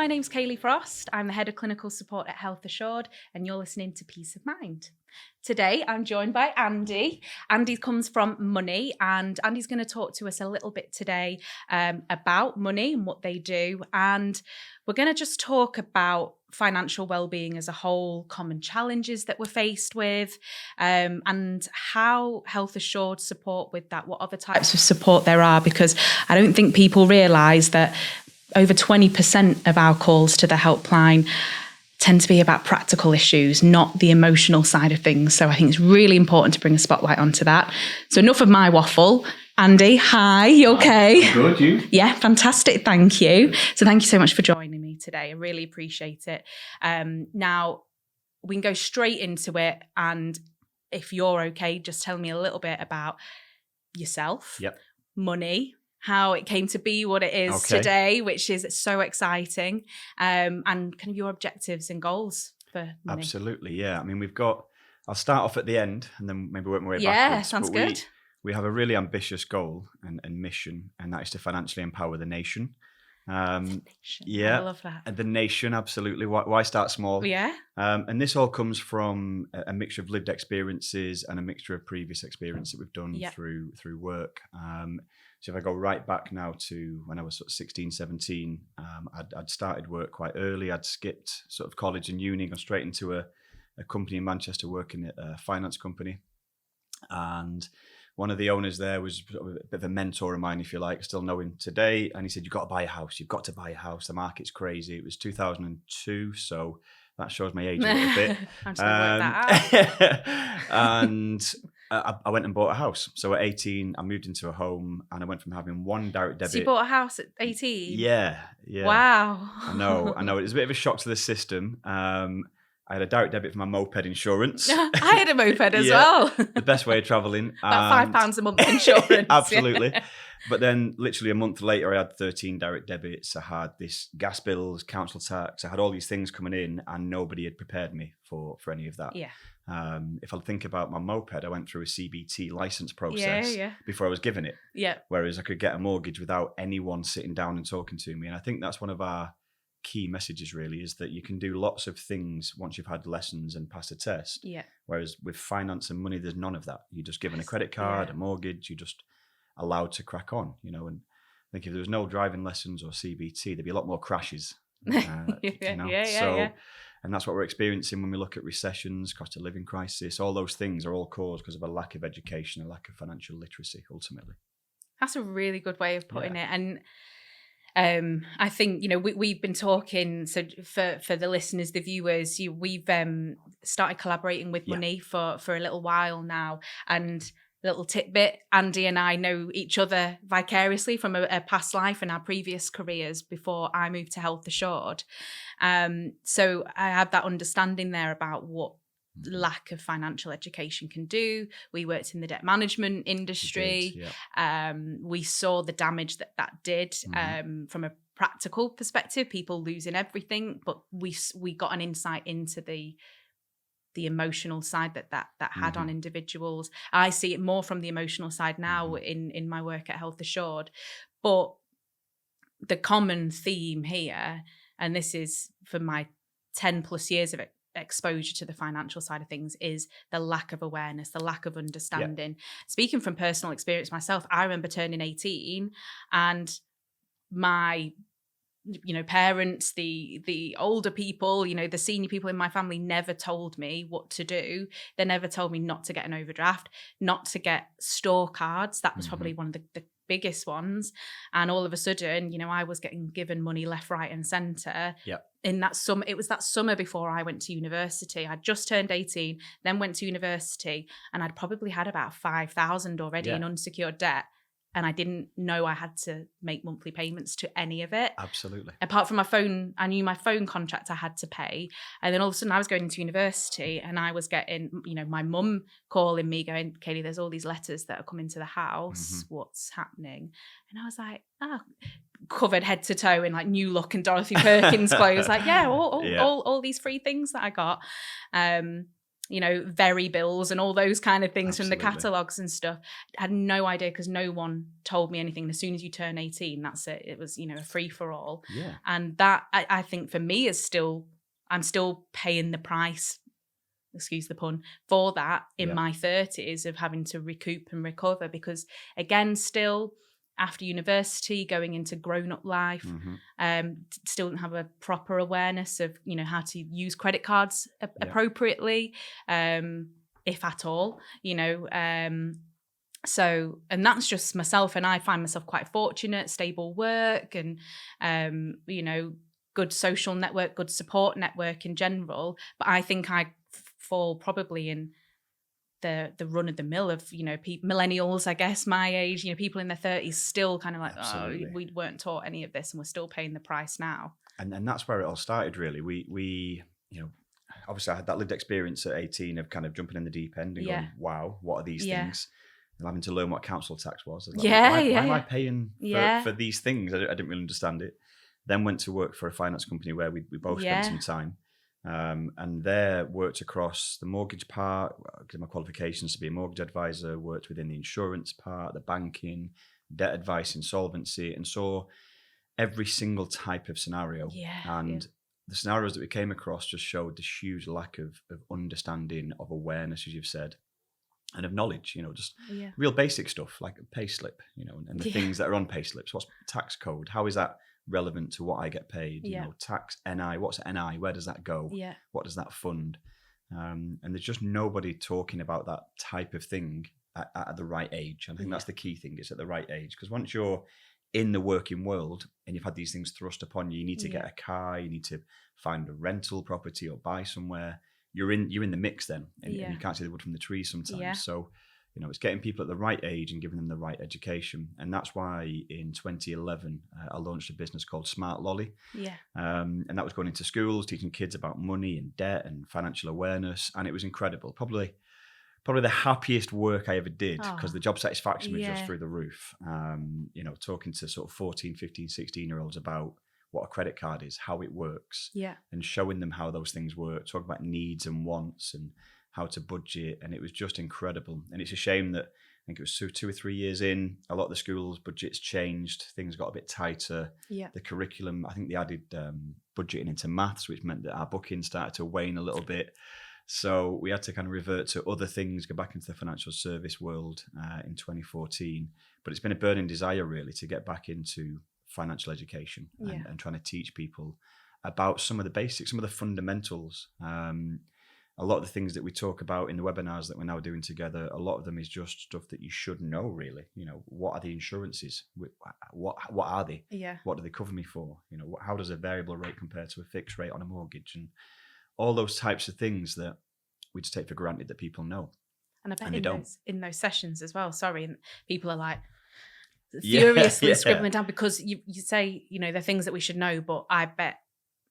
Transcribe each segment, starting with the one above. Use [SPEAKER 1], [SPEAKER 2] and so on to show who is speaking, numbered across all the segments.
[SPEAKER 1] my name's Kaylee Frost. I'm the Head of Clinical Support at Health Assured, and you're listening to Peace of Mind. Today, I'm joined by Andy. Andy comes from Money, and Andy's going to talk to us a little bit today about Money and what they do. And we're going to just talk about financial well-being as a whole, common challenges that we're faced with, and how Health Assured support with that, what other types of support there are, because I don't think people realise that over 20% of our calls to the helpline tend to be about practical issues, not the emotional side of things. So I think it's really important to bring a spotlight onto that. So enough of my waffle. Andy, hi, you okay?
[SPEAKER 2] I'm good, you?
[SPEAKER 1] Yeah, fantastic, thank you. So thank you so much for joining me today. I really appreciate it. Now, we can go straight into it, and if you're okay, just tell me a little bit about yourself, Money, how it came to be what it is today, which is so exciting, and kind of your objectives and goals for Money.
[SPEAKER 2] Absolutely, yeah. I mean, I'll start off at the end and then maybe work my way backwards.
[SPEAKER 1] Yeah, sounds good.
[SPEAKER 2] We have a really ambitious goal and mission, and that is to financially empower the nation.
[SPEAKER 1] Yeah, I love that.
[SPEAKER 2] The nation, absolutely. Why start small?
[SPEAKER 1] Yeah.
[SPEAKER 2] And this all comes from a mixture of lived experiences and a mixture of previous experience that we've done through work. So if I go right back now to when I was sort of 16, 17, I'd started work quite early. I'd skipped sort of college and uni, gone straight into a company in Manchester working at a finance company. And one of the owners there was a bit of a mentor of mine, if you like, still know him today. And he said, you've got to buy a house. You've got to buy a house. The market's crazy. It was 2002. So that shows my age a little bit.
[SPEAKER 1] I'm just going to work that out.
[SPEAKER 2] And I went and bought a house. So at 18, I moved into a home, and I went from having one direct debit.
[SPEAKER 1] So you bought a house at 18?
[SPEAKER 2] Yeah.
[SPEAKER 1] Wow.
[SPEAKER 2] I know. It was a bit of a shock to the system. I had a direct debit for my moped insurance.
[SPEAKER 1] I had a moped as well.
[SPEAKER 2] The best way of travelling.
[SPEAKER 1] About £5 a month insurance.
[SPEAKER 2] Absolutely. But then literally a month later, I had 13 direct debits. I had this gas bills, council tax. I had all these things coming in, and nobody had prepared me for any of that.
[SPEAKER 1] Yeah.
[SPEAKER 2] If I think about my moped, I went through a CBT license process before I was given it.
[SPEAKER 1] Yeah.
[SPEAKER 2] Whereas I could get a mortgage without anyone sitting down and talking to me. And I think that's one of our key messages really, is that you can do lots of things once you've had lessons and passed a test.
[SPEAKER 1] Yeah.
[SPEAKER 2] Whereas with finance and money, there's none of that. You're just given a credit card, a mortgage, you're just allowed to crack on, And I think if there was no driving lessons or CBT, there'd be a lot more crashes. And that's what we're experiencing when we look at recessions, cost of living crisis. All those things are all caused because of a lack of education, a lack of financial literacy, ultimately.
[SPEAKER 1] That's a really good way of putting it. And I think, we've been talking, so for the listeners, the viewers, we've started collaborating with Money for a little while now. And little tidbit, Andy and I know each other vicariously from a past life and our previous careers before I moved to Health Assured. So I have that understanding there about what lack of financial education can do. We worked in the debt management industry. We saw the damage that did from a practical perspective, people losing everything, but we got an insight into the emotional side that had on individuals. I see it more from the emotional side now in my work at Health Assured. But the common theme here, and this is for my 10 plus years of exposure to the financial side of things, is the lack of awareness, the lack of understanding. Speaking from personal experience myself, I remember turning 18 and my parents, the older people, the senior people in my family never told me what to do. They never told me not to get an overdraft, not to get store cards. That was probably one of the biggest ones. And all of a sudden, I was getting given money left, right and centre. In that summer, it was that summer before I went to university. I'd just turned 18, then went to university, and I'd probably had about 5,000 already in unsecured debt. And I didn't know I had to make monthly payments to any of it.
[SPEAKER 2] Absolutely.
[SPEAKER 1] Apart from my phone, I knew my phone contract I had to pay. And then all of a sudden I was going into university and I was getting, my mum calling me going, Kaylee, there's all these letters that are coming to the house. What's happening? And I was like, covered head to toe in like New Look and Dorothy Perkins clothes. Like, all these free things that I got. Very bills and all those kind of things from the
[SPEAKER 2] Absolutely.
[SPEAKER 1] catalogues and stuff. I had no idea because no one told me anything. As soon as you turn 18, that's it. It was, a free for all.
[SPEAKER 2] Yeah.
[SPEAKER 1] And that, I think for me I'm still paying the price, excuse the pun, for that in my 30s of having to recoup and recover, because again, still after university, going into grown-up life, still don't have a proper awareness of, how to use credit cards appropriately, if at all, So, and that's just myself, and I find myself quite fortunate, stable work and, good social network, good support network in general. But I think I fall probably in the run of the mill of, millennials, I guess, my age, people in their 30s still kind of like,
[SPEAKER 2] Absolutely.
[SPEAKER 1] oh, we weren't taught any of this and we're still paying the price now.
[SPEAKER 2] And that's where it all started, really. We obviously I had that lived experience at 18 of kind of jumping in the deep end and going, wow, what are these things? And having to learn what council tax was. Like, why am I paying for these things? I didn't really understand it. Then went to work for a finance company where we both spent some time. And there worked across the mortgage part, did my qualifications to be a mortgage advisor, worked within the insurance part, the banking, debt advice, insolvency, and saw every single type of scenario. The scenarios that we came across just showed this huge lack of understanding, of awareness, as you've said, and of knowledge, just real basic stuff like a pay slip, and the things that are on pay slips. What's tax code? How is that relevant to what I get paid? Tax, NI, what's NI? Where does that go? What does that fund? And there's just nobody talking about that type of thing at the right age. I think that's the key thing, is at the right age. Because once you're in the working world and you've had these things thrust upon you, you need to get a car, you need to find a rental property or buy somewhere. You're in the mix then, and you can't see the wood from the trees sometimes. So, it's getting people at the right age and giving them the right education. And that's why in 2011, I launched a business called Smart Lolly. And that was going into schools, teaching kids about money and debt and financial awareness. And it was incredible. Probably the happiest work I ever did, because the job satisfaction was just through the roof. Talking to sort of 14, 15, 16-year-olds about what a credit card is, how it works, and showing them how those things work, talking about needs and wants and how to budget. And it was just incredible. And it's a shame that I think it was 2 or 3 years in, a lot of the schools' budgets changed, things got a bit tighter. The curriculum, I think they added budgeting into maths, which meant that our booking started to wane a little bit. So we had to kind of revert to other things, go back into the financial service world in 2014. But it's been a burning desire, really, to get back into financial education and trying to teach people about some of the basics, some of the fundamentals. A lot of the things that we talk about in the webinars that we're now doing together, a lot of them is just stuff that you should know, really. What are the insurances? What are they? What do they cover me for? How does a variable rate compare to a fixed rate on a mortgage? And all those types of things that we just take for granted that people know.
[SPEAKER 1] And I bet in those sessions as well, and people are like furiously scribbling down, because you say, the things that we should know, but I bet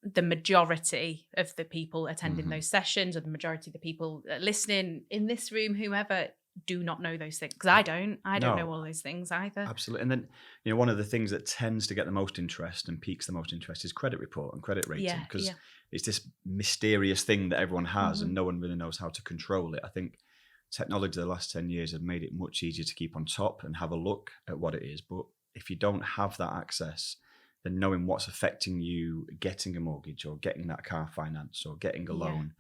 [SPEAKER 1] the majority of the people attending those sessions, or the majority of the people listening in this room, whoever, do not know those things. Because I don't know all those things either.
[SPEAKER 2] Absolutely. And then, one of the things that tends to get the most interest and piques the most interest is credit report and credit rating, because it's this mysterious thing that everyone has and no one really knows how to control it. I think technology the last 10 years have made it much easier to keep on top and have a look at what it is. But if you don't have that access, then knowing what's affecting you getting a mortgage or getting that car finance or getting a loan,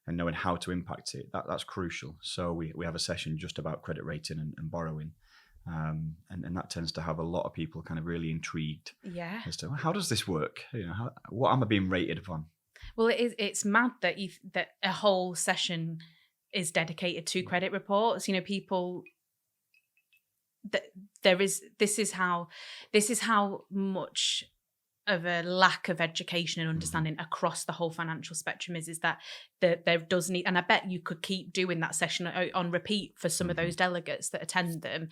[SPEAKER 2] and knowing how to impact it, that's crucial. So we have a session just about credit rating and borrowing. And that tends to have a lot of people kind of really intrigued as to, how does this work? What am I being rated upon?
[SPEAKER 1] Well, it's mad that that a whole session is dedicated to credit reports. People, this is how much of a lack of education and understanding across the whole financial spectrum is that there does need, and I bet you could keep doing that session on repeat for some of those delegates that attend them,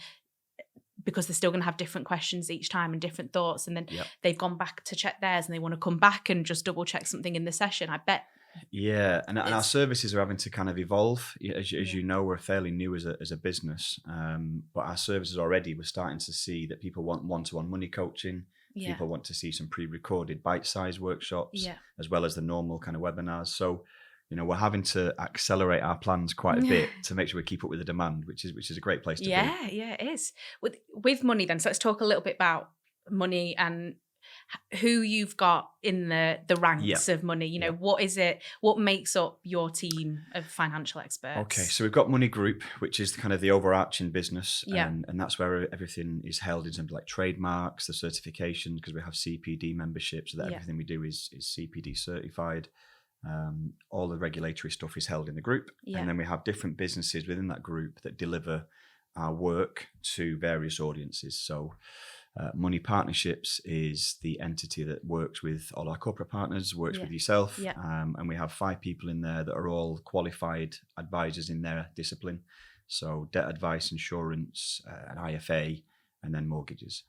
[SPEAKER 1] because they're still going to have different questions each time and different thoughts, and then they've gone back to check theirs and they want to come back and just double check something in the session. I bet. Yeah,
[SPEAKER 2] and our services are having to kind of evolve. As you know, we're fairly new as a business, but our services already, we're starting to see that people want one-to-one money coaching. People want to see some pre-recorded bite-sized workshops, as well as the normal kind of webinars. So we're having to accelerate our plans quite a bit to make sure we keep up with the demand, which is a great place to be.
[SPEAKER 1] Yeah, it is. With money then, so let's talk a little bit about money and who you've got in the ranks of money. What is it? What makes up your team of financial experts?
[SPEAKER 2] Okay, so we've got Money Group, which is kind of the overarching business, and that's where everything is held in terms of like trademarks, the certification, because we have CPD membership, so that everything we do is CPD certified. All the regulatory stuff is held in the group, and then we have different businesses within that group that deliver our work to various audiences. So Money Partnerships is the entity that works with all our corporate partners, works with yourself, and we have 5 people in there that are all qualified advisors in their discipline. So debt advice, insurance, an IFA, and then mortgages.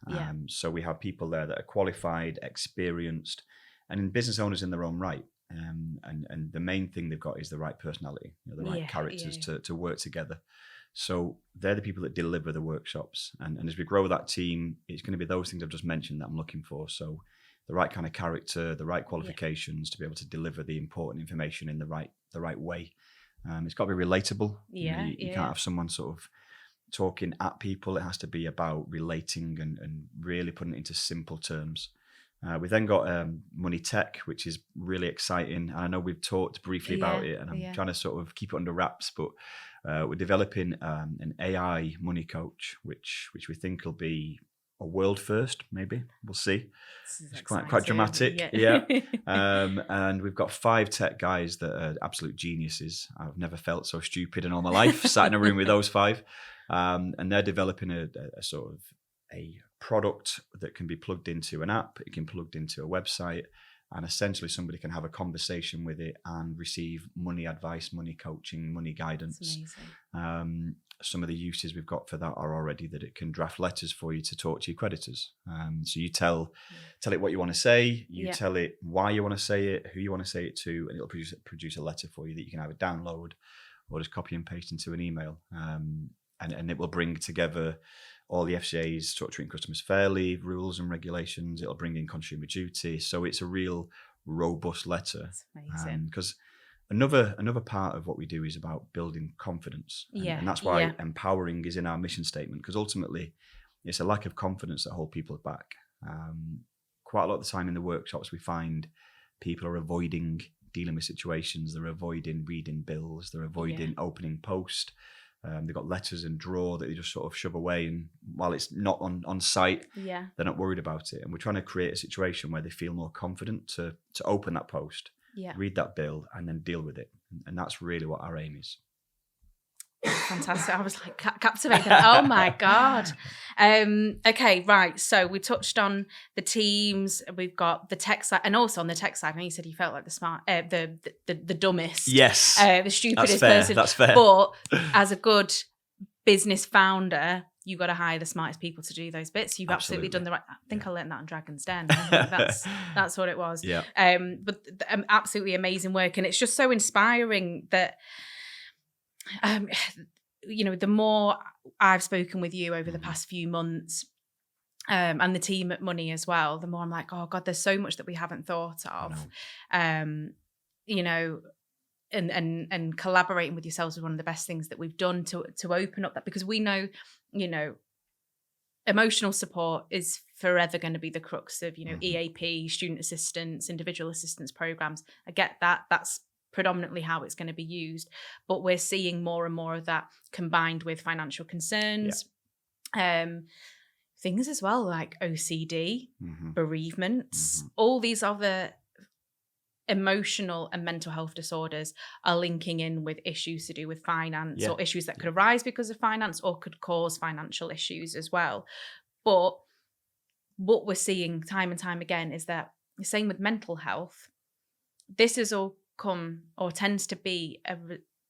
[SPEAKER 2] So we have people there that are qualified, experienced, and business owners in their own right. And the main thing they've got is the right personality, the right characters to work together. So they're the people that deliver the workshops. And as we grow that team, it's going to be those things I've just mentioned that I'm looking for. So the right kind of character, the right qualifications to be able to deliver the important information in the right way. It's got to be relatable. You can't have someone sort of talking at people. It has to be about relating and really putting it into simple terms. We then got Money Tech, which is really exciting. And I know we've talked briefly about it, and I'm trying to sort of keep it under wraps, but we're developing an AI money coach, which we think will be a world first, maybe. We'll see. It's quite dramatic. And we've got 5 tech guys that are absolute geniuses. I've never felt so stupid in all my life, sat in a room with those 5. And they're developing a sort of a product that can be plugged into an app, it can be plugged into a website, and essentially somebody can have a conversation with it and receive money advice, money coaching, money guidance.
[SPEAKER 1] That's amazing.
[SPEAKER 2] Some of the uses we've got for that are already that it can draft letters for you to talk to your creditors. So you tell it what you want to say, you tell it why you want to say it, who you want to say it to, and it'll produce a letter for you that you can either download or just copy and paste into an email. And it will bring together all the FCA's sort of treating customers fairly, rules and regulations. It'll bring in consumer duty. So it's a real robust letter.
[SPEAKER 1] That's amazing.
[SPEAKER 2] Because another part of what we do is about building confidence. And that's why empowering is in our mission statement, because ultimately it's a lack of confidence that hold people back. Quite a lot of the time in the workshops, we find people are avoiding dealing with situations. They're avoiding reading bills. They're avoiding opening post. They've got letters and drawer that they just sort of shove away, and while it's not on site, they're not worried about it. And we're trying to create a situation where they feel more confident to open that post, read that bill, and then deal with it. And that's really what our aim is.
[SPEAKER 1] Fantastic. I was like captivated. Oh my God. Okay, right. So we touched on the teams. We've got the tech side, and also on the tech side, I know you said you felt like the dumbest.
[SPEAKER 2] Yes.
[SPEAKER 1] The stupidest person.
[SPEAKER 2] That's fair.
[SPEAKER 1] But as a good business founder, you got to hire the smartest people to do those bits. You've absolutely done the right. I think I learned that on Dragon's Den. I think that's what it was.
[SPEAKER 2] Yeah.
[SPEAKER 1] But absolutely amazing work, and it's just so inspiring that. The more I've spoken with you over the past few months, and the team at Money as well, the more I'm like, oh God, there's so much that we haven't thought of. And collaborating with yourselves is one of the best things that we've done to open up that, because we know, emotional support is forever going to be the crux of, EAP, student assistance, individual assistance programs. I get that. That's predominantly how it's going to be used, but we're seeing more and more of that combined with financial concerns, things as well like OCD, bereavements, all these other emotional and mental health disorders are linking in with issues to do with finance or issues that could arise because of finance or could cause financial issues as well. But what we're seeing time and time again is that the same with mental health. This is all tends to be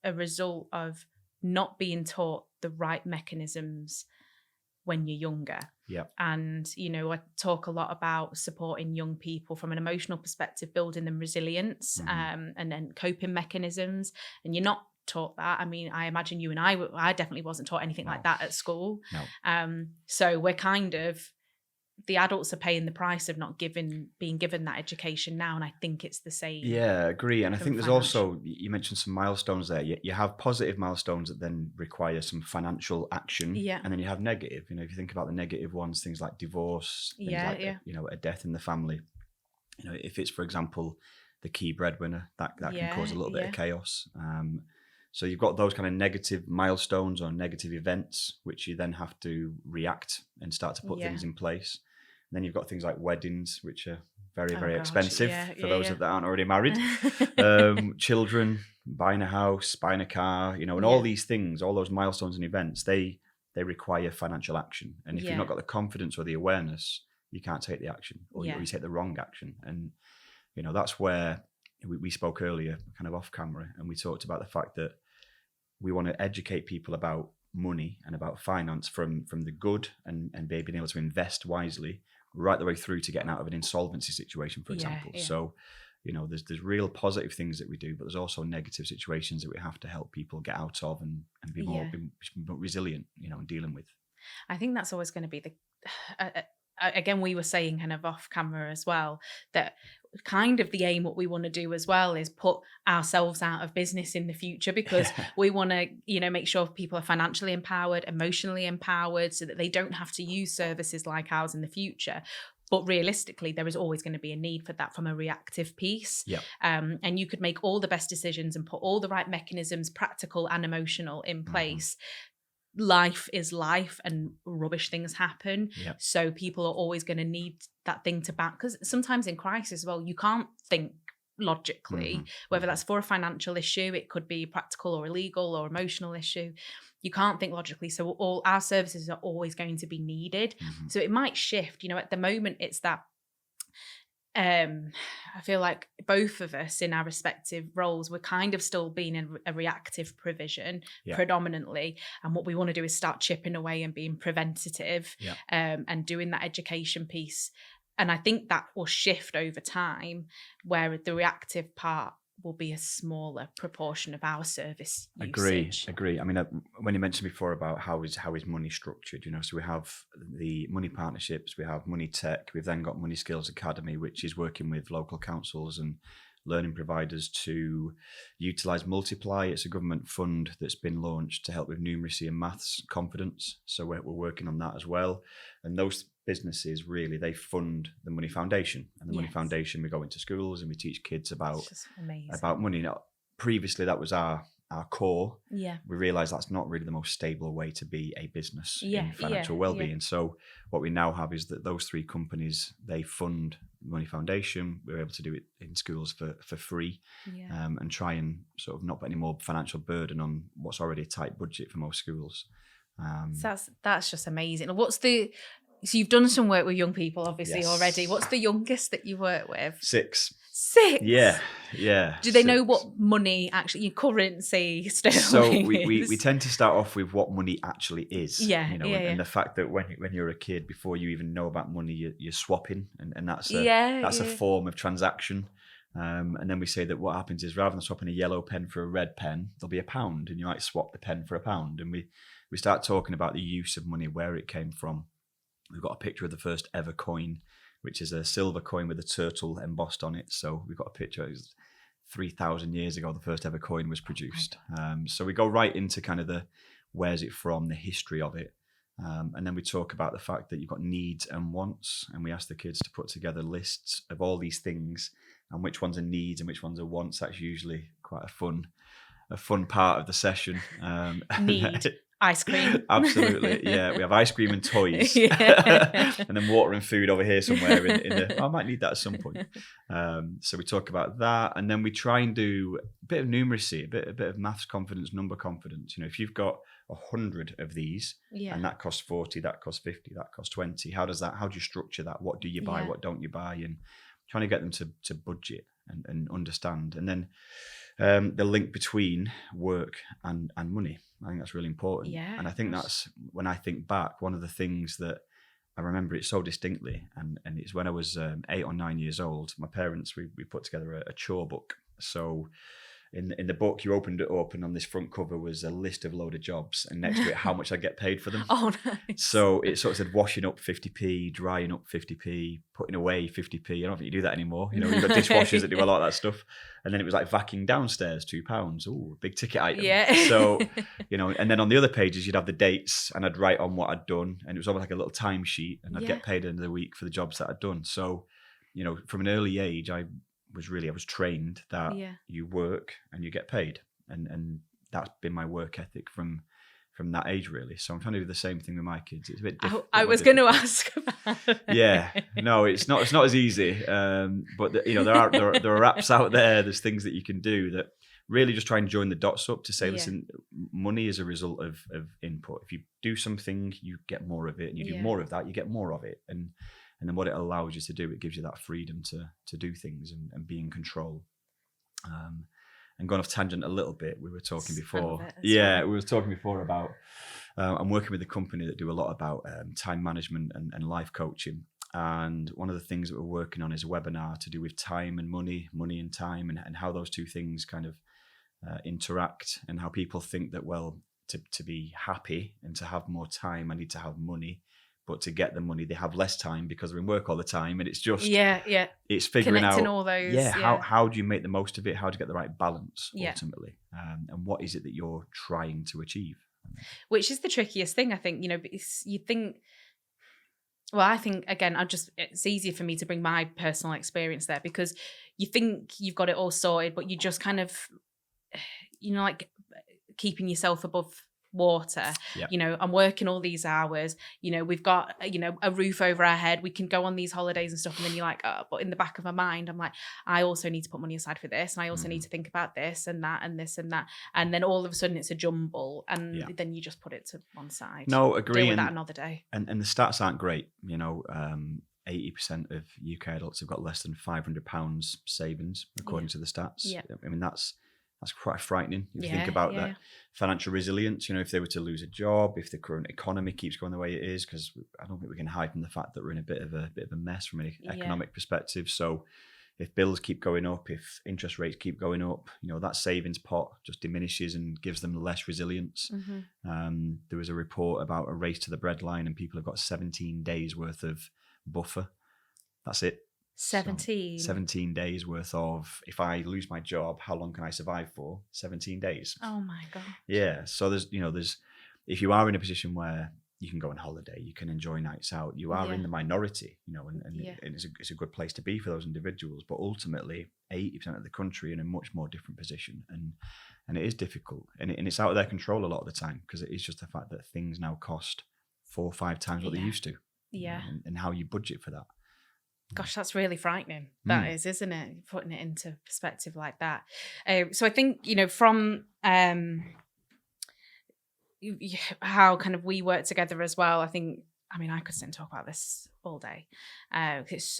[SPEAKER 1] a result of not being taught the right mechanisms when you're younger. And I talk a lot about supporting young people from an emotional perspective, building them resilience, and then coping mechanisms. And you're not taught that. I mean, I imagine you and I definitely wasn't taught anything like that at school. So we're kind of the adults are paying the price of not being given that education now, and I think it's the same.
[SPEAKER 2] Yeah, agree. And I
[SPEAKER 1] from
[SPEAKER 2] think there's
[SPEAKER 1] financial.
[SPEAKER 2] also, you mentioned some milestones there. You have positive milestones that then require some financial action.
[SPEAKER 1] Yeah.
[SPEAKER 2] And then you have negative. If you think about the negative ones, things like divorce, things
[SPEAKER 1] Yeah,
[SPEAKER 2] like,
[SPEAKER 1] yeah.
[SPEAKER 2] a death in the family. If it's, for example, the key breadwinner, that can cause a little bit of chaos. So you've got those kind of negative milestones or negative events, which you then have to react and start to put things in place. And then you've got things like weddings, which are very, very expensive for those that aren't already married. Children, buying a house, buying a car, and all these things, all those milestones and events, they require financial action. And if you've not got the confidence or the awareness, you can't take the action, or you take the wrong action. And, that's where we spoke earlier, kind of off camera, and we talked about the fact that we want to educate people about money and about finance from the good and being able to invest wisely right the way through to getting out of an insolvency situation, for example. So, there's real positive things that we do, but there's also negative situations that we have to help people get out of and be more resilient, in dealing with.
[SPEAKER 1] I think that's always going to be again, we were saying kind of off camera as well, that kind of the aim, what we want to do as well is put ourselves out of business in the future, because we want to, make sure people are financially empowered, emotionally empowered, so that they don't have to use services like ours in the future. But realistically, there is always going to be a need for that from a reactive piece. And you could make all the best decisions and put all the right mechanisms, practical and emotional, in place. Life is life, and rubbish things happen. So people are always going to need that thing to back, because sometimes in crisis as well, you can't think logically, whether that's for a financial issue, it could be practical or illegal or emotional issue. You can't think logically. So all our services are always going to be needed. So it might shift, at the moment it's that I feel like both of us in our respective roles, we're kind of still being in a reactive provision predominantly. And what we want to do is start chipping away and being preventative and doing that education piece. And I think that will shift over time, where the reactive part will be a smaller proportion of our service usage.
[SPEAKER 2] Agree. I mean, when you mentioned before about how is money structured, so we have the money partnerships, we have money tech, we've then got Money Skills Academy, which is working with local councils and learning providers to utilise Multiply. It's a government fund that's been launched to help with numeracy and maths confidence. So we're working on that as well. And those businesses, really, they fund the Money Foundation. And the Money Foundation, we go into schools and we teach kids about money. Now, previously, that was our core. We realised that's not really the most stable way to be a business in financial wellbeing. So what we now have is that those three companies, they fund the Money Foundation. We're able to do it in schools for free and try and sort of not put any more financial burden on what's already a tight budget for most schools.
[SPEAKER 1] So that's just amazing. So you've done some work with young people, obviously, already. What's the youngest that you work with?
[SPEAKER 2] 6.
[SPEAKER 1] 6?
[SPEAKER 2] Yeah.
[SPEAKER 1] Do they know what money actually, your currency, sterling
[SPEAKER 2] So we tend to start off with what money actually is. And the fact that when you're a kid, before you even know about money, you're swapping, and that's a form of transaction. And then we say that what happens is, rather than swapping a yellow pen for a red pen, there'll be a pound, and you might swap the pen for a pound. And we start talking about the use of money, where it came from. We've got a picture of the first ever coin, which is a silver coin with a turtle embossed on it. So we've got a picture. It was 3,000 years ago, the first ever coin was produced. So we go right into kind of the where's it from, the history of it. And then we talk about the fact that you've got needs and wants. And we ask the kids to put together lists of all these things and which ones are needs and which ones are wants. That's usually quite a fun part of the session.
[SPEAKER 1] Need. Ice cream.
[SPEAKER 2] Absolutely, yeah. We have ice cream and toys, and then water and food over here somewhere. I might need that at some point. So we talk about that, and then we try and do a bit of numeracy, a bit of maths confidence, number confidence. If you've got 100 of these, and that costs 40, that costs 50, that costs 20. How do you structure that? What do you buy? What don't you buy? And trying to get them to budget and understand, and then the link between work and money. I think that's really important. And I think that's, when I think back, one of the things that I remember it so distinctly, and it's when I was 8 or 9 years old. My parents, we put together a chore book. So in the book, you opened it up, and on this front cover was a list of a load of jobs, and next to it, how much I get paid for them.
[SPEAKER 1] Oh, nice.
[SPEAKER 2] So it sort of said washing up 50p, drying up 50p, putting away 50p. I don't think you do that anymore. You know, you've got dishwashers that do a lot of that stuff. And then it was like vacuuming downstairs, £2. Ooh, big ticket item.
[SPEAKER 1] Yeah.
[SPEAKER 2] So, you know, and then on the other pages, you'd have the dates, and I'd write on what I'd done. And it was almost like a little timesheet, and I'd get paid at the end of the week for the jobs that I'd done. So, you know, from an early age, I was trained that you work and you get paid. And that's been my work ethic from that age, really. So I'm trying to do the same thing with my kids. It's a bit different.
[SPEAKER 1] I was going to ask about it.
[SPEAKER 2] Yeah, no, it's not as easy. But you know, there are apps out there. There's things that you can do that really just try and join the dots up to say, listen, money is a result of input. If you do something, you get more of it, and you do more of that, you get more of it. And then what it allows you to do, it gives you that freedom to do things and be in control. And going off tangent a little bit, we were talking before. We were talking before about I'm working with a company that do a lot about time management and life coaching. And one of the things that we're working on is a webinar to do with time and money and time, and how those two things kind of interact, and how people think that, well, to be happy and to have more time, I need to have money. But to get the money, they have less time because they're in work all the time, and it's just it's figuring
[SPEAKER 1] connecting
[SPEAKER 2] out
[SPEAKER 1] all those.
[SPEAKER 2] How do you make the most of it? How do you get the right balance ultimately? And what is it that you're trying to achieve?
[SPEAKER 1] Which is the trickiest thing, I think. You know, you think. Well, I think again, it's easier for me to bring my personal experience there, because you think you've got it all sorted, but you just kind of, you know, like keeping yourself above water. You know, I'm working all these hours, you know, we've got, you know, a roof over our head, we can go on these holidays and stuff, and then you're like, oh, but in the back of my mind, I'm like, I also need to put money aside for this, and I also need to think about this and that and this and that, and then all of a sudden it's a jumble, and then you just put it to one side.
[SPEAKER 2] No, agree.
[SPEAKER 1] Deal with that another day.
[SPEAKER 2] And the stats aren't great, you know. 80% of UK adults have got less than £500 savings, according to the stats. I mean, that's quite frightening if you think about that. Financial resilience, you know, if they were to lose a job, if the current economy keeps going the way it is, because I don't think we can hide from the fact that we're in a bit of a mess from an economic perspective. So if bills keep going up, if interest rates keep going up, you know, that savings pot just diminishes and gives them less resilience. There was a report about a race to the breadline, and people have got 17 days worth of buffer. That's it.
[SPEAKER 1] 17
[SPEAKER 2] days worth of, if I lose my job, how long can I survive for? 17 days.
[SPEAKER 1] Oh my God.
[SPEAKER 2] Yeah. So there's if you are in a position where you can go on holiday, you can enjoy nights out, you are in the minority, you know, and it's a good place to be for those individuals. But ultimately, 80% of the country are in a much more different position, and it is difficult, and it's out of their control a lot of the time, because it is just the fact that things now cost 4 or 5 times what they used to. And how you budget for that.
[SPEAKER 1] Gosh, that's really frightening. That is, isn't it? Putting it into perspective like that. So I think, you know, from how kind of we work together as well, I mean, I could sit and talk about this all day. It's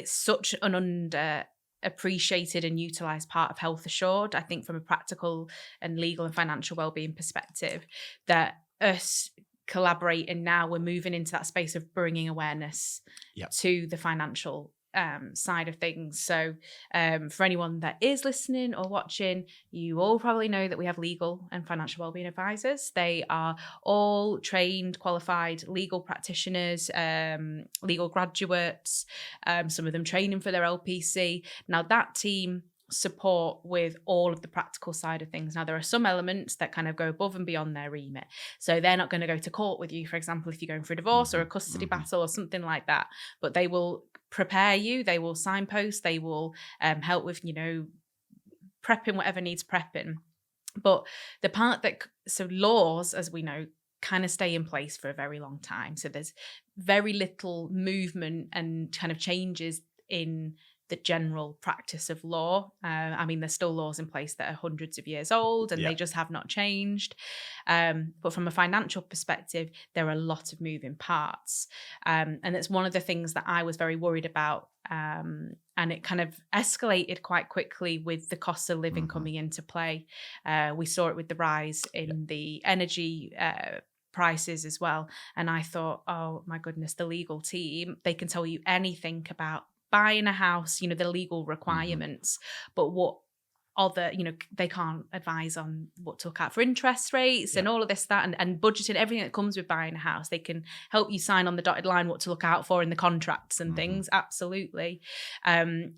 [SPEAKER 1] such an underappreciated and utilised part of Health Assured, I think, from a practical and legal and financial wellbeing perspective, that us collaborating now, we're moving into that space of bringing awareness to the financial side of things. So for anyone that is listening or watching, you all probably know that we have legal and financial wellbeing advisors. They are all trained, qualified legal practitioners, legal graduates, some of them training for their LPC. Now that team support with all of the practical side of things. Now, there are some elements that kind of go above and beyond their remit. So they're not going to go to court with you, for example, if you're going for a divorce or a custody battle or something like that. But they will prepare you, they will signpost, they will help with, you know, prepping whatever needs prepping. But the part so laws, as we know, kind of stay in place for a very long time. So there's very little movement and kind of changes in the general practice of law. I mean, there's still laws in place that are hundreds of years old, and they just have not changed. But from a financial perspective, there are a lot of moving parts. And it's one of the things that I was very worried about. And it kind of escalated quite quickly with the cost of living coming into play. We saw it with the rise in the energy prices as well. And I thought, oh my goodness, the legal team, they can tell you anything about buying a house, you know, the legal requirements, but what other, they can't advise on what to look at for interest rates and all of this, that, and budgeting, everything that comes with buying a house. They can help you sign on the dotted line what to look out for in the contracts and things. Absolutely.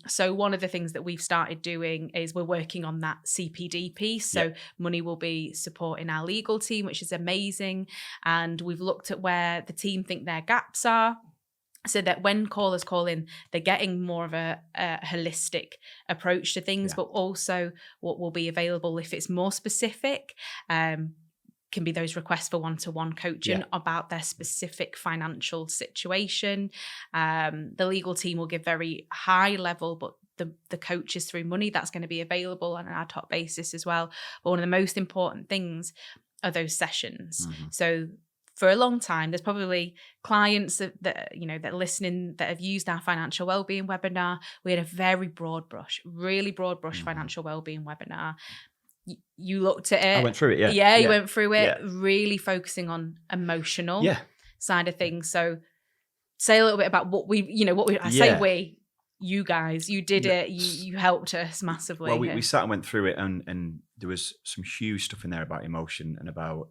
[SPEAKER 1] So one of the things that we've started doing is we're working on that CPD piece. So Money will be supporting our legal team, which is amazing. And we've looked at where the team think their gaps are, so that when callers call in, they're getting more of a holistic approach to things, but also what will be available if it's more specific, can be those requests for one-to-one coaching about their specific financial situation. The legal team will give very high level, but the coaches through Money, that's going to be available on an ad hoc basis as well. But one of the most important things are those sessions. So for a long time, there's probably clients that are listening that have used our financial wellbeing webinar. We had a very really broad brush financial wellbeing webinar. You looked at it.
[SPEAKER 2] I went through it.
[SPEAKER 1] You went through it, really focusing on emotional side of things. So say a little bit about what you guys, you did it. You helped us massively.
[SPEAKER 2] Well, we sat and went through it, and there was some huge stuff in there about emotion and about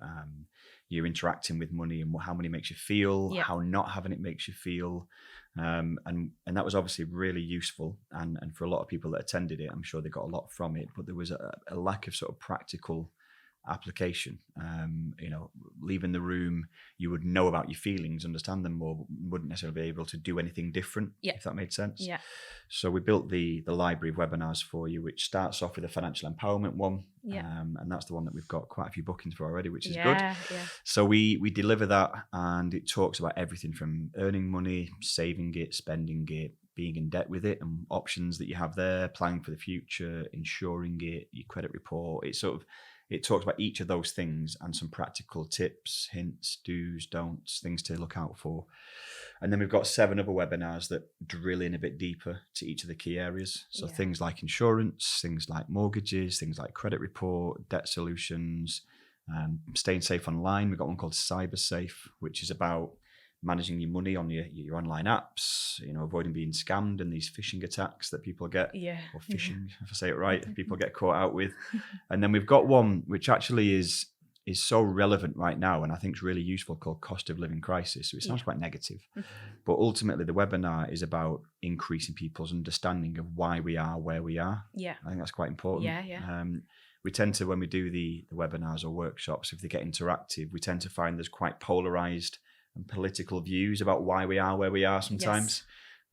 [SPEAKER 2] you're interacting with money and how money makes you feel, how not having it makes you feel. And that was obviously really useful. And for a lot of people that attended it, I'm sure they got a lot from it, but there was a lack of sort of practical application. Leaving the room, you would know about your feelings, understand them more, wouldn't necessarily be able to do anything different, if that made sense. So we built the library of webinars for you, which starts off with a financial empowerment one, and that's the one that we've got quite a few bookings for already, which is good. So we deliver that, and it talks about everything from earning money, saving it, spending it, being in debt with it, and options that you have there, planning for the future, insuring it, your credit report. It talks about each of those things and some practical tips, hints, do's, don'ts, things to look out for. And then we've got 7 other webinars that drill in a bit deeper to each of the key areas. So things like insurance, things like mortgages, things like credit report, debt solutions, staying safe online. We've got one called Cyber Safe, which is about managing your money on your online apps, avoiding being scammed and these phishing attacks that people get, or phishing, if I say it right, people get caught out with. And then we've got one which actually is so relevant right now, and I think is really useful, called Cost of Living Crisis. So it sounds quite negative, but ultimately the webinar is about increasing people's understanding of why we are where we are. I think that's quite important. We tend to, when we do the webinars or workshops, if they get interactive, we tend to find there's quite polarized and political views about why we are where we are sometimes.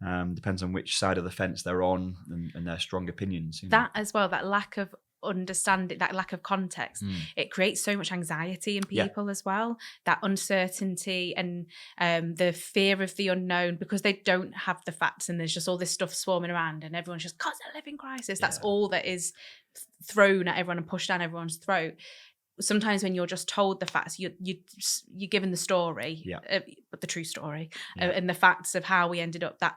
[SPEAKER 2] Depends on which side of the fence they're on and their strong opinions.
[SPEAKER 1] That as well, that lack of understanding, that lack of context, it creates so much anxiety in people as well, that uncertainty and the fear of the unknown, because they don't have the facts and there's just all this stuff swarming around and everyone's just cost of living crisis. That's all that is thrown at everyone and pushed down everyone's throat. Sometimes when you're just told the facts, you're given the story, but the true story, and the facts of how we ended up, that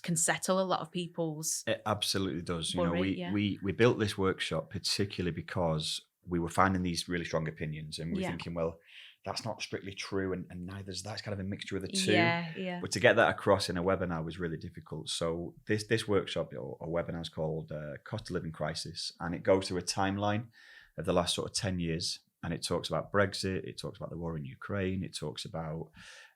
[SPEAKER 1] can settle a lot of people's.
[SPEAKER 2] It absolutely does.
[SPEAKER 1] Worry,
[SPEAKER 2] we built this workshop particularly because we were finding these really strong opinions, and we're thinking, well, that's not strictly true, and neither's that. It's kind of a mixture of the two. But to get that across in a webinar was really difficult. So this workshop or webinar is called Cost of Living Crisis, and it goes through a timeline of the last sort of 10 years. And it talks about Brexit, it talks about the war in Ukraine, it talks about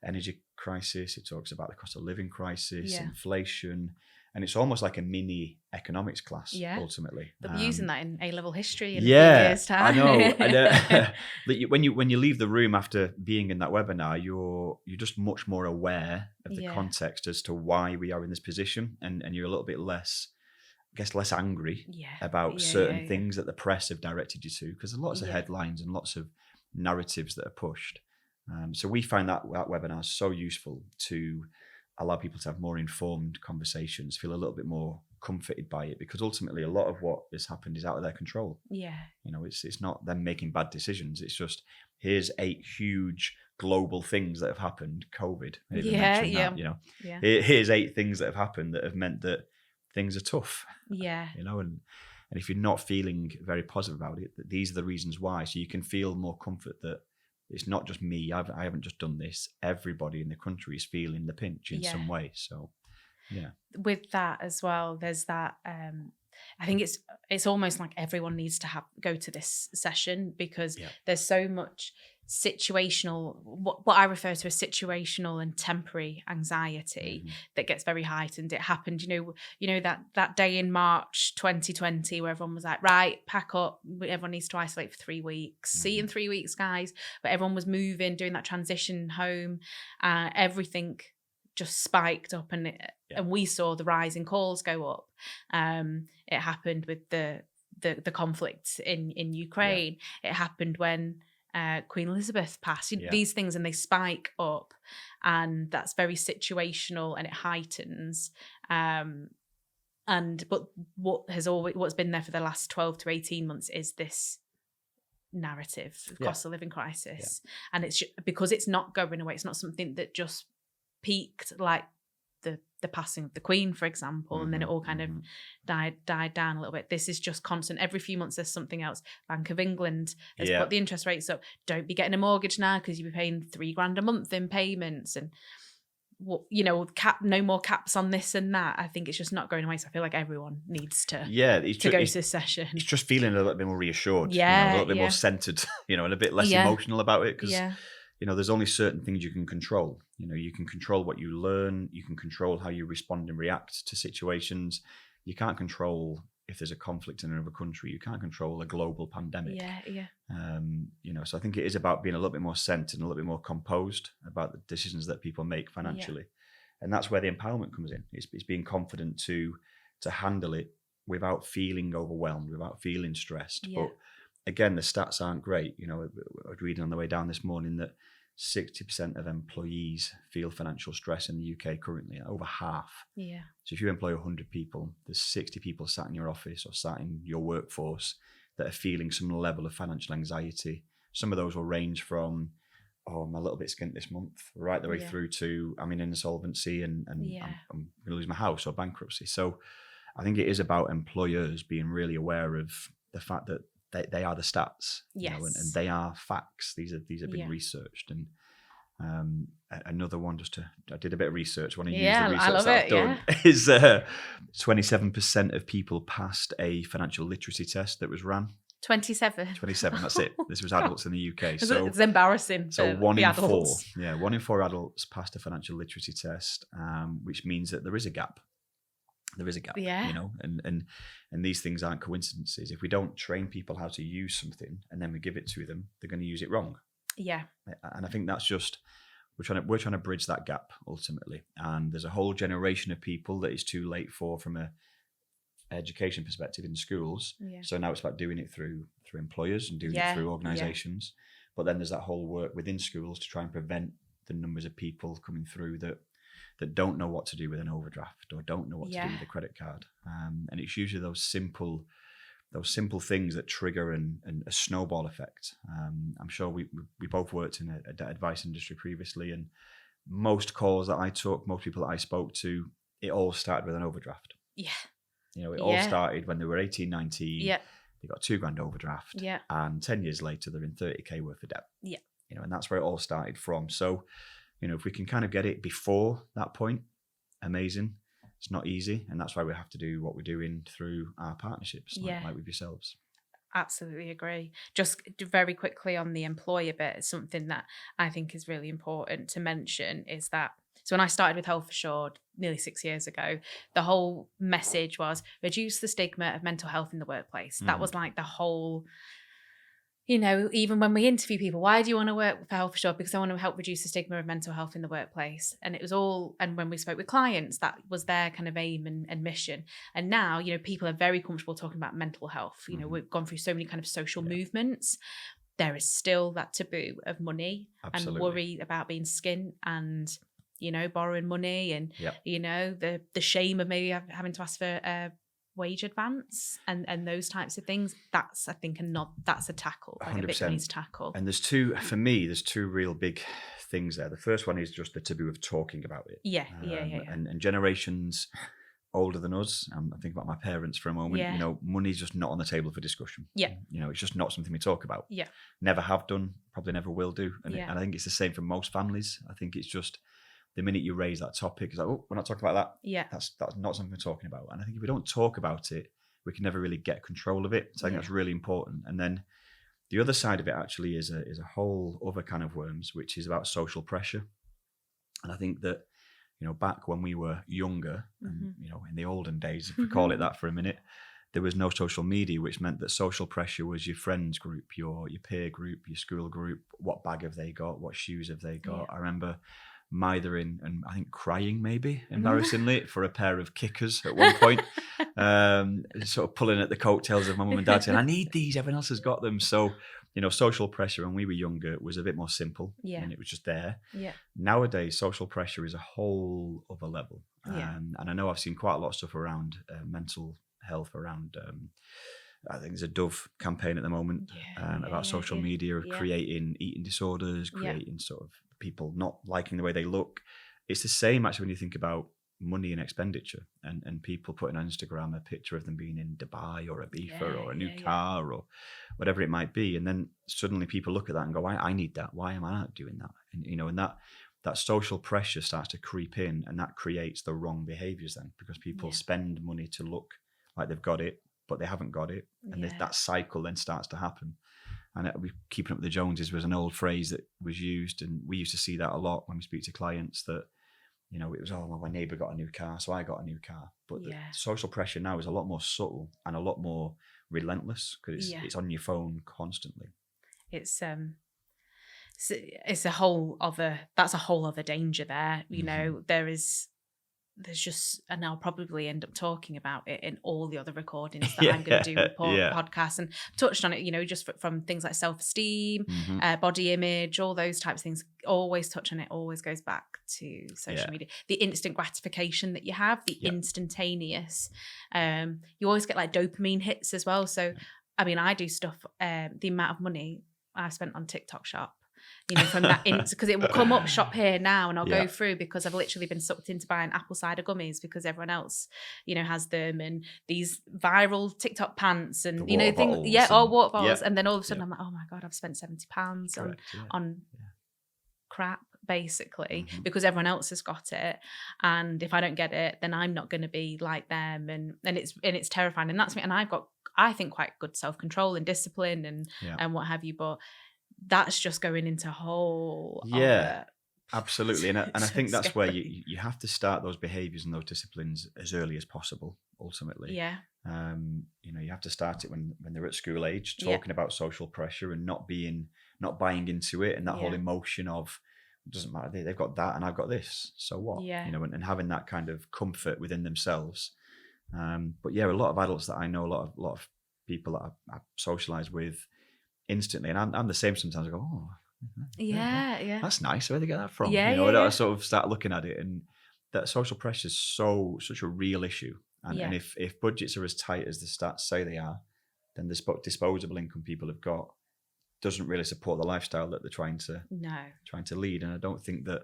[SPEAKER 2] energy crisis, it talks about the cost of living crisis, inflation. And it's almost like a mini economics class, ultimately.
[SPEAKER 1] They'll be using that in A-level history in a few years' time.
[SPEAKER 2] I know. And, when you leave the room after being in that webinar, you're just much more aware of the context as to why we are in this position. And you're a little bit less angry about certain things that the press have directed you to, because there's lots of headlines and lots of narratives that are pushed. So we find that webinar so useful to allow people to have more informed conversations, feel a little bit more comforted by it, because ultimately a lot of what has happened is out of their control. It's not them making bad decisions. It's just, here's 8 huge global things that have happened. COVID. Here's 8 things that have happened that have meant that things are tough. And if you're not feeling very positive about it, these are the reasons why. So you can feel more comfort that it's not just me. I haven't just done this. Everybody in the country is feeling the pinch in some way. So,
[SPEAKER 1] with that as well, there's that I think it's almost like everyone needs to go to this session, because there's so much situational, what I refer to as situational and temporary anxiety that gets very heightened. It happened, you know that day in March 2020 where everyone was like, right, pack up, everyone needs to isolate for 3 weeks. See you in 3 weeks, guys. But everyone was moving, doing that transition home. Everything just spiked up, and we saw the rise in calls go up. It happened with the conflict in Ukraine. It happened when Queen Elizabeth passed. These things, and they spike up, and that's very situational, and it heightens. But what's been there for the last 12 to 18 months is this narrative of cost of living crisis, and it's because it's not going away. It's not something that just peaked like the passing of the Queen, for example, and then it all kind of died down a little bit. This is just constant. Every few months there's something else. Bank of England has put the interest rates up. Don't be getting a mortgage now because you'll be paying $3,000 a month in payments, and no more caps on this and that. I think it's just not going away. So I feel like everyone needs to go to this session.
[SPEAKER 2] It's just feeling a little bit more reassured, a little bit more centered, and a bit less emotional about it, because there's only certain things you can control. You can control what you learn. You can control how you respond and react to situations. You can't control if there's a conflict in another country. You can't control a global pandemic. So I think it is about being a little bit more centered and a little bit more composed about the decisions that people make financially. And that's where the empowerment comes in. It's being confident to handle it without feeling overwhelmed, without feeling stressed. But again, the stats aren't great. I was reading on the way down this morning that 60% of employees feel financial stress in the UK currently, over half. So if you employ 100 people, there's 60 people sat in your office or sat in your workforce that are feeling some level of financial anxiety. Some of those will range from, I'm a little bit skint this month, right the way through to I'm in insolvency and I'm going to lose my house or bankruptcy. So I think it is about employers being really aware of the fact that they are the stats, and they are facts. These are being researched. And another one, I did a bit of research. One of use the research that I've done is 27% of people passed a financial literacy test that was ran.
[SPEAKER 1] 27.
[SPEAKER 2] That's it. This was adults in the UK. So
[SPEAKER 1] it's embarrassing.
[SPEAKER 2] So one in four adults passed a financial literacy test, which means that there is a gap. And these things aren't coincidences. If we don't train people how to use something and then we give it to them, they're going to use it wrong. And I think that's just, we're trying to bridge that gap ultimately. And there's a whole generation of people that is too late from a education perspective in schools. So now it's about doing it through employers and doing it through organizations. But then there's that whole work within schools to try and prevent the numbers of people coming through that don't know what to do with an overdraft or don't know what to do with a credit card. And it's usually those simple things that trigger a snowball effect. I'm sure we both worked in a debt advice industry previously, and most calls that I took, most people that I spoke to, it all started with an overdraft. It all started when they were 18, 19. They got $2,000 overdraft. And 10 years later, they're in 30K worth of debt. And that's where it all started from. So, if we can kind of get it before that point, amazing. It's not easy. And that's why we have to do what we're doing through our partnerships, like with yourselves.
[SPEAKER 1] Absolutely agree. Just very quickly on the employer bit, something that I think is really important to mention is that, so when I started with Health Assured nearly 6 years ago, the whole message was reduce the stigma of mental health in the workplace. That was like the whole, even when we interview people, why do you want to work for Health Assured? Because I want to help reduce the stigma of mental health in the workplace. And it was all, and when we spoke with clients, that was their kind of aim and mission. And now, people are very comfortable talking about mental health. We've gone through so many kind of social movements. There is still that taboo of money and worry about being skint and, borrowing money and, the shame of maybe having to ask for a wage advance and those types of things. That's, I think, that's a tackle, like 100%. A bit that needs to tackle.
[SPEAKER 2] And there's two real big things there. The first one is just the taboo of talking about it. And generations older than us, I think about my parents for a moment, money's just not on the table for discussion. It's just not something we talk about. Never have done, probably never will do. And I think it's the same for most families. I think it's just the minute you raise that topic, it's like, oh, we're not talking about that. That's not something we're talking about. And I think if we don't talk about it, we can never really get control of it. So I think that's really important. And then the other side of it actually is a whole other kind of worms, which is about social pressure. And I think that, back when we were younger, and, in the olden days, if we call it that for a minute, there was no social media, which meant that social pressure was your friends group, your peer group, your school group. What bag have they got? What shoes have they got? I remember mithering and I think crying, maybe embarrassingly, for a pair of kickers at one point, sort of pulling at the coattails of my mum and dad saying, I need these, everyone else has got them. So, social pressure when we were younger was a bit more simple, and it was just there. Nowadays, social pressure is a whole other level. And I know I've seen quite a lot of stuff around mental health, around I think there's a Dove campaign at the moment about social media of creating eating disorders, creating sort of people not liking the way they look. It's the same actually when you think about money and expenditure, and people putting on Instagram a picture of them being in Dubai or Ibiza or a new car or whatever it might be, and then suddenly people look at that and go, I need that. Why am I not doing that? And and that social pressure starts to creep in, and that creates the wrong behaviors then, because people spend money to look like they've got it, but they haven't got it, and that cycle then starts to happen. And keeping up with the Joneses was an old phrase that was used, and we used to see that a lot when we speak to clients, that it was, oh, well, my neighbour got a new car, so I got a new car. But the social pressure now is a lot more subtle and a lot more relentless, because it's on your phone constantly.
[SPEAKER 1] It's a whole other danger there. There's just, and I'll probably end up talking about it in all the other recordings that I'm going to do with podcasts, and touched on it, just from things like self-esteem, body image, all those types of things. Always touch on it, always goes back to social media. The instant gratification that you have, the instantaneous, you always get like dopamine hits as well. So, I mean, I do stuff, the amount of money I spent on TikTok Shop, from that, because it will come up shop here now, and I'll go through, because I've literally been sucked into buying apple cider gummies because everyone else, has them, and these viral TikTok pants, and things, water bottles, and then all of a sudden I'm like, oh my God, I've spent £70 on crap, basically, because everyone else has got it, and if I don't get it, then I'm not going to be like them, and it's terrifying. And that's me, and I've got, I think, quite good self-control and discipline and what have you, but that's just going into whole
[SPEAKER 2] absolutely. And I think that's scary. Where you have to start those behaviors and those disciplines as early as possible, ultimately. You have to start it when they're at school age, talking about social pressure and not buying into it, and that whole emotion of, it doesn't matter, they've got that and I've got this, so what? And having that kind of comfort within themselves. But a lot of adults that I know, a lot of people that I socialize with, instantly, and I'm the same sometimes. I go, oh, that's nice. Where did they get that from? I sort of start looking at it, and that social pressure is such a real issue. And if budgets are as tight as the stats say they are, then the disposable income people have got doesn't really support the lifestyle that they're trying to lead. And I don't think that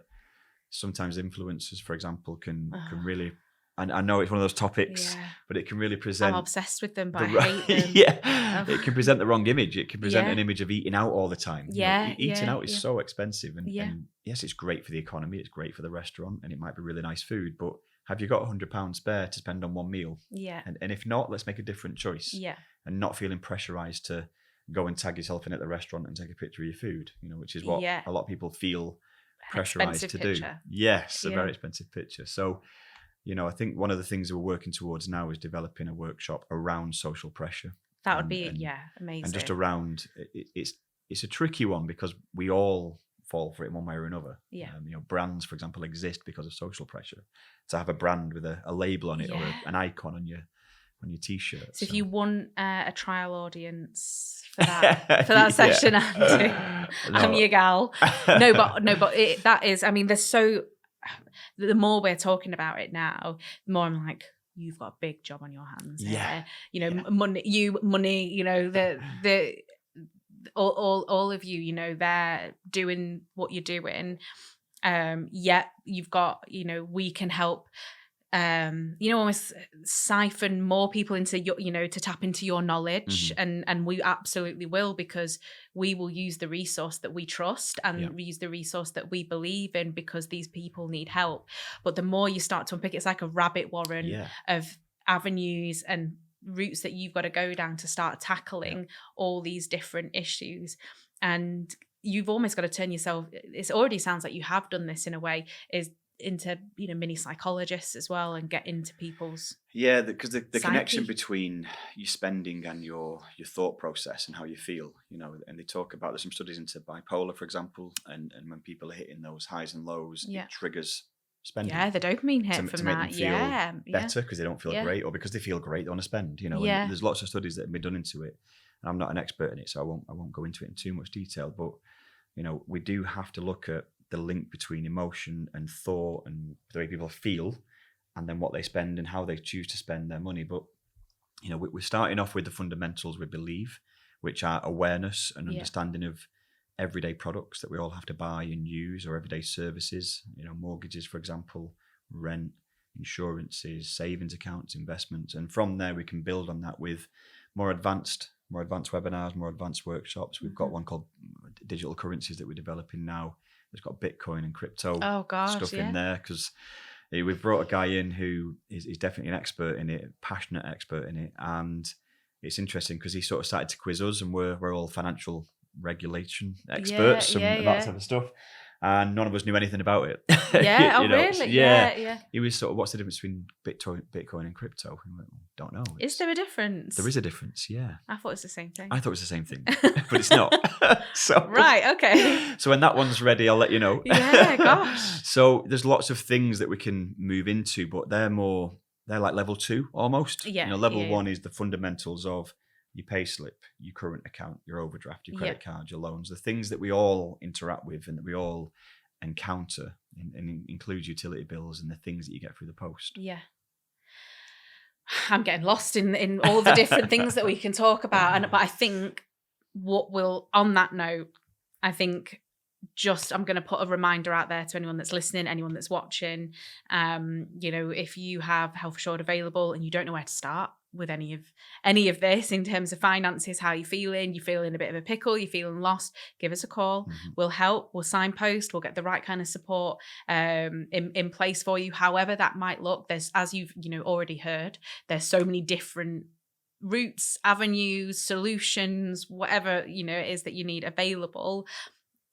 [SPEAKER 2] sometimes influencers, for example, can really. And I know it's one of those topics, but it can really present.
[SPEAKER 1] I'm obsessed with them, but I hate them.
[SPEAKER 2] It can present the wrong image. It can present an image of eating out all the time. Eating out is so expensive, and yes, it's great for the economy. It's great for the restaurant, and it might be really nice food. But have you got £100 spare to spend on one meal? And if not, let's make a different choice. And not feeling pressurized to go and tag yourself in at the restaurant and take a picture of your food. Which is what a lot of people feel pressurized to do. Yes, a very expensive picture. So. I think one of the things we're working towards now is developing a workshop around social pressure.
[SPEAKER 1] That would be, amazing.
[SPEAKER 2] And just around, it's a tricky one, because we all fall for it one way or another. Brands, for example, exist because of social pressure. To have a brand with a label on it or an icon on your T-shirt.
[SPEAKER 1] So if you want a trial audience for that session, Andy, I'm your gal. No, but that is, I mean, there's so. The more we're talking about it now, the more I'm like, you've got a big job on your hands here. Money, the all of you, they're doing what you're doing. Yet you've got, we can help, almost siphon more people into your, to tap into your knowledge. And we absolutely will, because we will use the resource that we trust and use the resource that we believe in, because these people need help. But the more you start to unpick, it's like a rabbit warren of avenues and routes that you've got to go down to start tackling all these different issues. And you've almost got to turn yourself, it already sounds like you have done this in a way, is into, you know, mini psychologists as well, and get into people's
[SPEAKER 2] because the connection between your spending and your thought process and how you feel, you know, and they talk about, there's some studies into bipolar, for example, and when people are hitting those highs and lows, it triggers spending.
[SPEAKER 1] Yeah, the dopamine hit from
[SPEAKER 2] to
[SPEAKER 1] that.
[SPEAKER 2] Make them feel better because they don't feel great, or because they feel great, they want to spend, you know. And there's lots of studies that have been done into it. And I'm not an expert in it, so I won't go into it in too much detail, but you know, we do have to look at the link between emotion and thought and the way people feel, and then what they spend and how they choose to spend their money. But, you know, we're starting off with the fundamentals, we believe, which are awareness and understanding of everyday products that we all have to buy and use, or everyday services, you know, mortgages, for example, rent, insurances, savings accounts, investments. And from there, we can build on that with more advanced webinars, more advanced workshops. We've got one called Digital Currencies that we're developing now. It's got Bitcoin and crypto stuff in there, because we've brought a guy in who is definitely an expert in it, passionate expert in it. And it's interesting because he sort of started to quiz us, and we're all financial regulation experts and that type of stuff. And none of us knew anything about it.
[SPEAKER 1] Yeah,
[SPEAKER 2] you know?
[SPEAKER 1] Really? Yeah.
[SPEAKER 2] He was sort of, what's the difference between Bitcoin and crypto? We went, don't know.
[SPEAKER 1] Is there a difference?
[SPEAKER 2] There is a difference, yeah.
[SPEAKER 1] I thought it was the same thing.
[SPEAKER 2] I thought it was the same thing, but it's not. So,
[SPEAKER 1] right, okay.
[SPEAKER 2] So when that one's ready, I'll let you know.
[SPEAKER 1] Yeah, gosh.
[SPEAKER 2] So there's lots of things that we can move into, but they're like level 2 almost.
[SPEAKER 1] Yeah.
[SPEAKER 2] You know, level 1 is the fundamentals of your pay slip, your current account, your overdraft, your credit card, your loans, the things that we all interact with and that we all encounter, and includes utility bills and the things that you get through the post.
[SPEAKER 1] Yeah. I'm getting lost in all the different things that we can talk about. But I think on that note, I think I'm going to put a reminder out there to anyone that's listening, anyone that's watching. You know, if you have Health Assured available and you don't know where to start with any of this in terms of finances, how you're feeling a bit of a pickle, you're feeling lost, give us a call. We'll help, we'll signpost, we'll get the right kind of support in place for you, however that might look. There's, as you've already heard, there's so many different routes, avenues, solutions, whatever it is that you need available.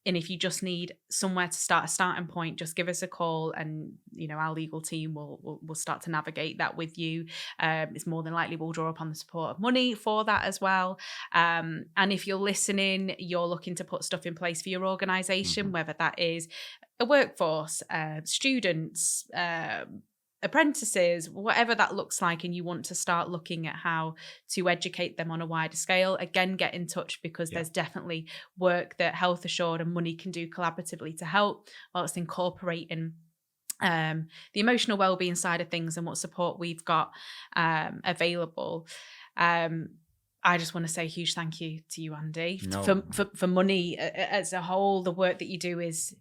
[SPEAKER 1] And if you just need somewhere to start, a starting point, just give us a call, and our legal team will start to navigate that with you. It's more than likely we'll draw upon the support of money for that as well. And if you're listening, you're looking to put stuff in place for your organisation, whether that is a workforce, students, apprentices, whatever that looks like, and you want to start looking at how to educate them on a wider scale, again, get in touch, because there's definitely work that Health Assured and Money can do collaboratively to help, while it's incorporating the emotional wellbeing side of things and what support we've got available. I just want to say a huge thank you to you, Andy, for Money as a whole. The work that you do is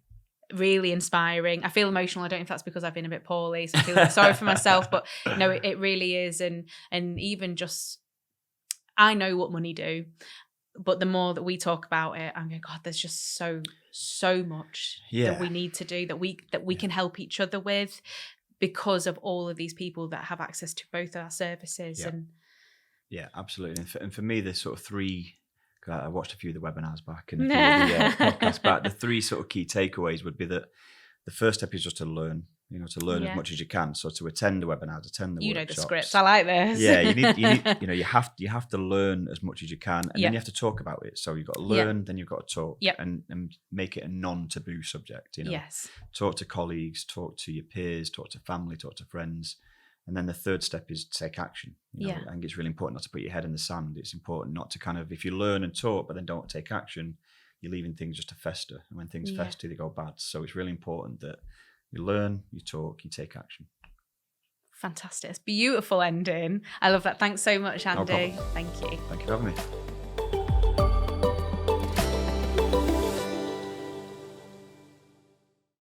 [SPEAKER 1] really inspiring. I feel emotional. I don't know if that's because I've been a bit poorly, so I feel sorry for myself, but it really is. And even just, I know what Money do, but the more that we talk about it, I'm going, God, there's just so much that we need to do, that we can help each other with, because of all of these people that have access to both our services.
[SPEAKER 2] Yeah, absolutely. And for me, there's sort of three. I watched a few of the webinars back and a few of the podcasts back. The three sort of key takeaways would be that the first step is just to learn, as much as you can. So to attend the webinars, attend the workshops.
[SPEAKER 1] The script. I like this.
[SPEAKER 2] Yeah, you need, you have to learn as much as you can, and then you have to talk about it. So you've got to learn, then you've got to talk, and make it a non-taboo subject.
[SPEAKER 1] Yes.
[SPEAKER 2] Talk to colleagues, talk to your peers, talk to family, talk to friends. And then the third step is to take action. I think it's really important not to put your head in the sand. It's important not to kind of, if you learn and talk, but then don't take action, you're leaving things just to fester. And when things fester, they go bad. So it's really important that you learn, you talk, you take action.
[SPEAKER 1] Fantastic. It's beautiful ending. I love that. Thanks so much, Andy.
[SPEAKER 2] No problem.
[SPEAKER 1] Thank you.
[SPEAKER 2] Thank you for having me.